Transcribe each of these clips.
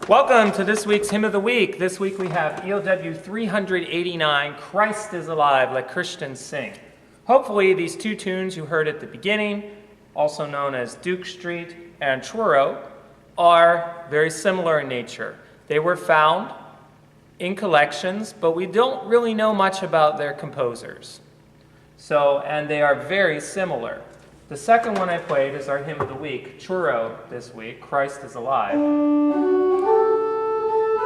Welcome to this week's Hymn of the Week. This week we have ELW 389, Christ is Alive, Let Christians Sing. Hopefully these two tunes you heard at the beginning, also known as Duke Street and Truro, are very similar in nature. They were found in collections, but we don't really know much about their composers. And they are very similar. The second one I played is our Hymn of the Week, Truro this week, Christ is Alive.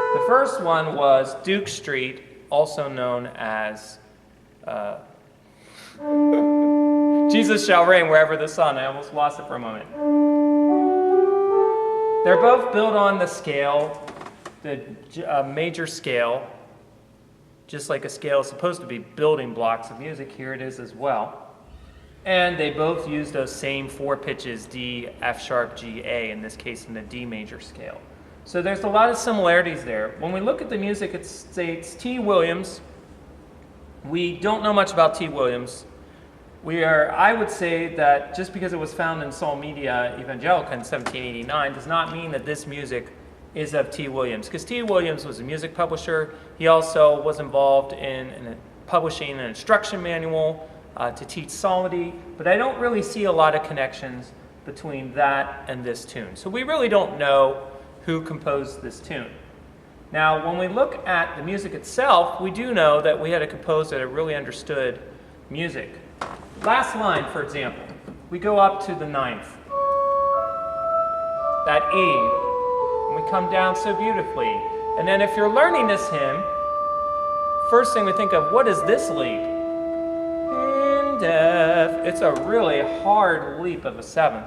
The first one was Duke Street, also known as Jesus Shall Reign Wherever the Sun. I almost lost it for a moment. They're both built on the scale, the major scale, just like a scale is supposed to be building blocks of music. Here it is as well. And they both use those same four pitches, D, F sharp, G, A, in this case in the D major scale. So there's a lot of similarities there. When we look at the music, it states T. Williams. We don't know much about T. Williams. I would say that just because it was found in Sol Media Evangelica in 1789 does not mean that this music is of T. Williams, because T. Williams was a music publisher. He also was involved in publishing an instruction manual to teach psalmody, but I don't really see a lot of connections between that and this tune. So we really don't know who composed this tune. Now, when we look at the music itself, we do know that we had a composer that really understood music. Last line, for example, we go up to the ninth, that E, and we come down so beautifully. And then if you're learning this hymn, first thing we think of, what is this lead? In Def. It's a really hard leap of a seventh.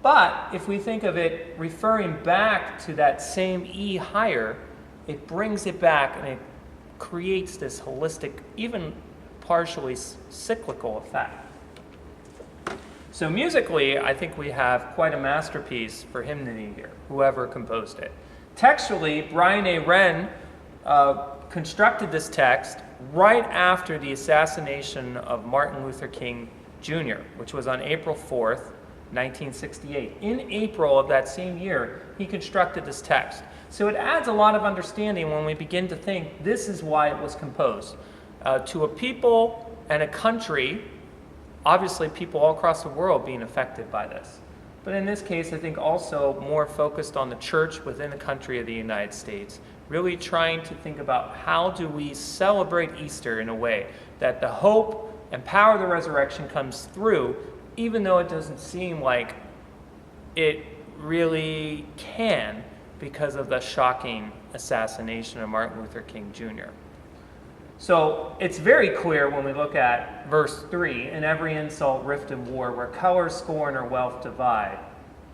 But if we think of it referring back to that same E higher, it brings it back and it creates this holistic, even partially cyclical effect. So musically, I think we have quite a masterpiece for hymnody here, whoever composed it. Textually, Brian A. Wren constructed this text right after the assassination of Martin Luther King Jr., which was on April 4th, 1968. In April of that same year, he constructed this text. So it adds a lot of understanding when we begin to think this is why it was composed. To a people and a country, obviously people all across the world being affected by this. But in this case, I think also more focused on the church within the country of the United States, really trying to think about how do we celebrate Easter in a way that the hope and power of the resurrection comes through, even though it doesn't seem like it really can because of the shocking assassination of Martin Luther King Jr. So it's very clear when we look at verse 3, in every insult, rift, and war, where color, scorn, or wealth divide,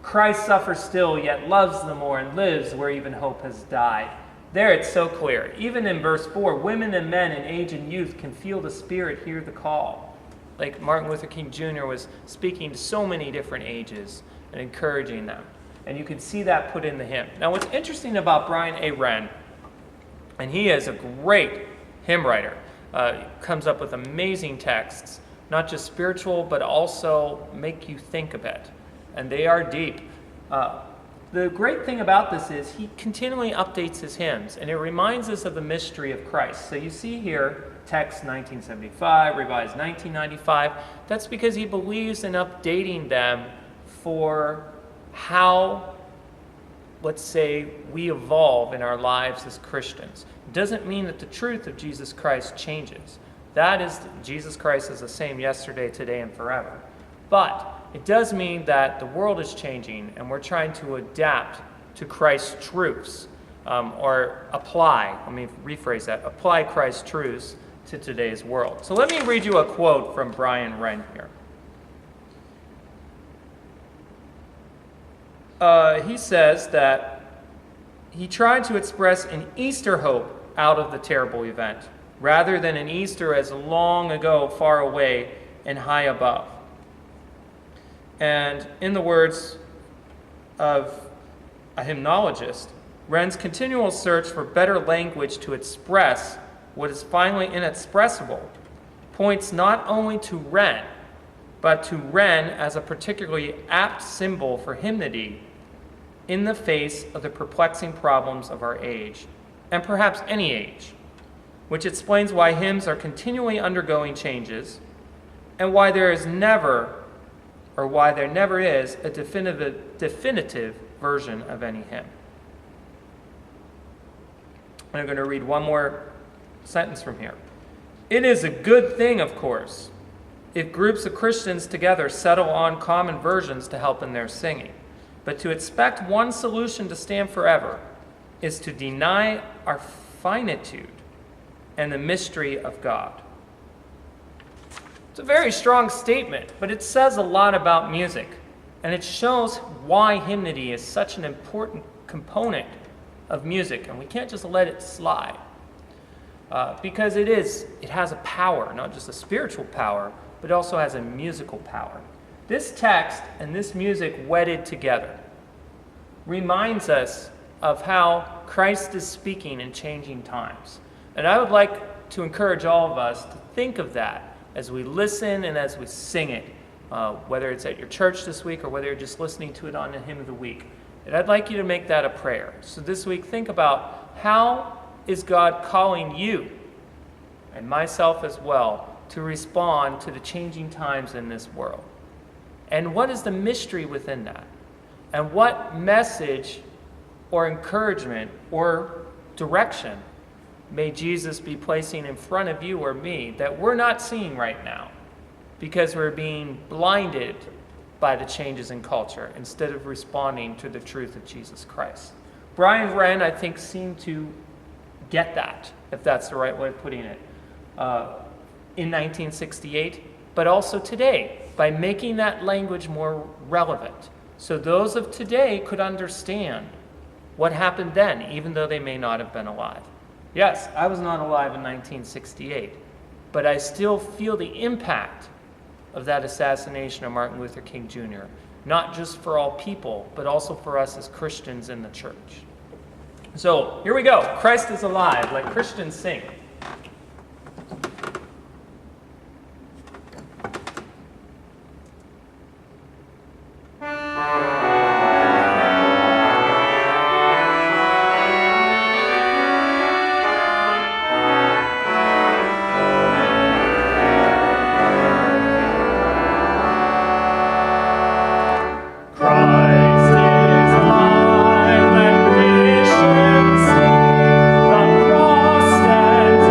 Christ suffers still, yet loves the more, and lives where even hope has died. There it's so clear. Even in verse 4, women and men in age and youth can feel the Spirit, hear the call. Like Martin Luther King Jr. was speaking to so many different ages and encouraging them. And you can see that put in the hymn. Now what's interesting about Brian A. Wren, and he is a great hymn writer, comes up with amazing texts, not just spiritual, but also make you think a bit. And they are deep. The great thing about this is he continually updates his hymns, and it reminds us of the mystery of Christ. So you see here, text 1975, revised 1995. That's because he believes in updating them for how, let's say, we evolve in our lives as Christians. It doesn't mean that the truth of Jesus Christ changes. That is, Jesus Christ is the same yesterday, today, and forever. But it does mean that the world is changing, and we're trying to adapt to Christ's truths, or apply, let me rephrase that, apply Christ's truths to today's world. So let me read you a quote from Brian Wren here. He says that he tried to express an Easter hope out of the terrible event, rather than an Easter as long ago, far away, and high above. And in the words of a hymnologist, Wren's continual search for better language to express what is finally inexpressible points not only to Wren, but to Wren as a particularly apt symbol for hymnody in the face of the perplexing problems of our age, and perhaps any age, which explains why hymns are continually undergoing changes and why there never is a definitive version of any hymn. I'm going to read one more sentence from here. It is a good thing, of course, if groups of Christians together settle on common versions to help in their singing. But to expect one solution to stand forever is to deny our finitude and the mystery of God. It's a very strong statement, but it says a lot about music, and it shows why hymnody is such an important component of music, and we can't just let it slide. Because it has a power, not just a spiritual power, but it also has a musical power. This text and this music wedded together reminds us of how Christ is speaking in changing times. And I would like to encourage all of us to think of that as we listen and as we sing it, whether it's at your church this week or whether you're just listening to it on the Hymn of the Week. And I'd like you to make that a prayer. So this week, think about how is God calling you, and myself as well, to respond to the changing times in this world? And what is the mystery within that? And what message or encouragement or direction may Jesus be placing in front of you or me that we're not seeing right now because we're being blinded by the changes in culture instead of responding to the truth of Jesus Christ? Brian Wren, I think, seemed to get that, if that's the right way of putting it, in 1968, but also today, by making that language more relevant. So those of today could understand what happened then, even though they may not have been alive. Yes, I was not alive in 1968, but I still feel the impact of that assassination of Martin Luther King Jr., not just for all people, but also for us as Christians in the church. So here we go. Christ is alive. Let Christians sing. Christ is alive, let Christians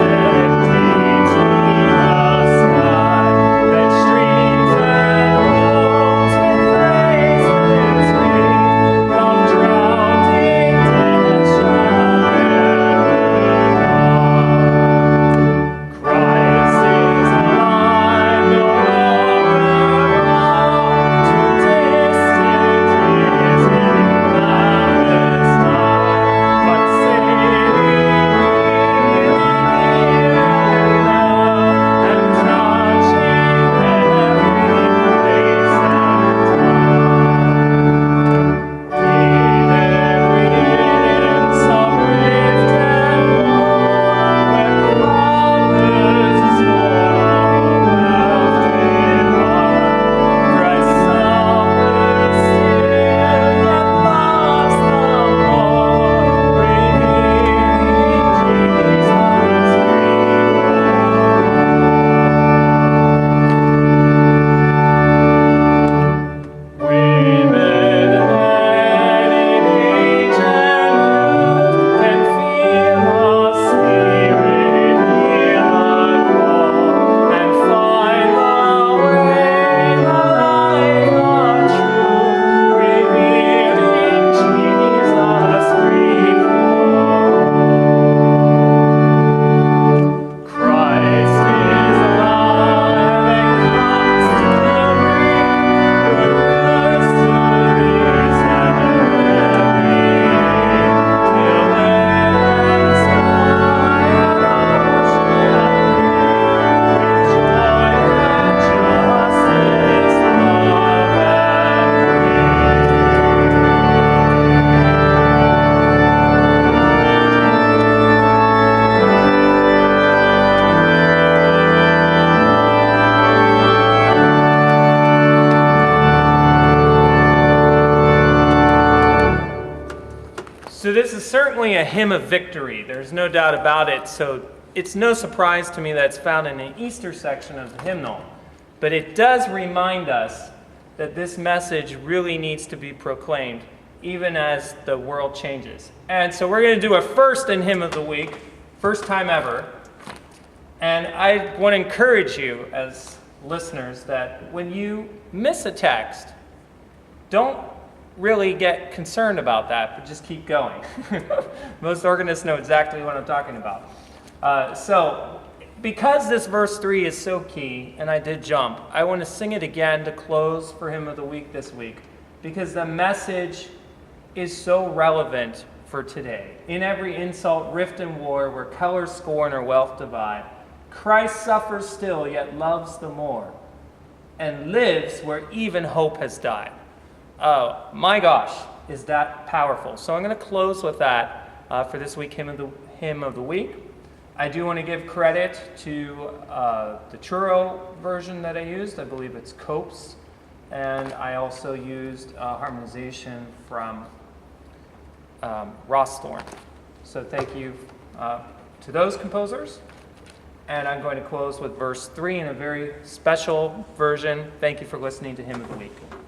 certainly a hymn of victory. There's no doubt about it. So it's no surprise to me that it's found in the Easter section of the hymnal. But it does remind us that this message really needs to be proclaimed, even as the world changes. And so we're going to do a first in Hymn of the Week, first time ever. And I want to encourage you as listeners that when you miss a text, don't really get concerned about that, but just keep going. Most organists know exactly what I'm talking about. So because this verse 3 is so key, and I did jump, I want to sing it again to close for Hymn of the Week this week, because the message is so relevant for today. In every insult, rift, and war, where color scorn or wealth divide, Christ suffers still, yet loves the more, and lives where even hope has died. Oh, my gosh, is that powerful. So I'm going to close with that for this week, Hymn of the Week. I do want to give credit to the Truro version that I used. I believe it's Cope's. And I also used harmonization from Rawsthorn. So thank you to those composers. And I'm going to close with verse 3 in a very special version. Thank you for listening to Hymn of the Week.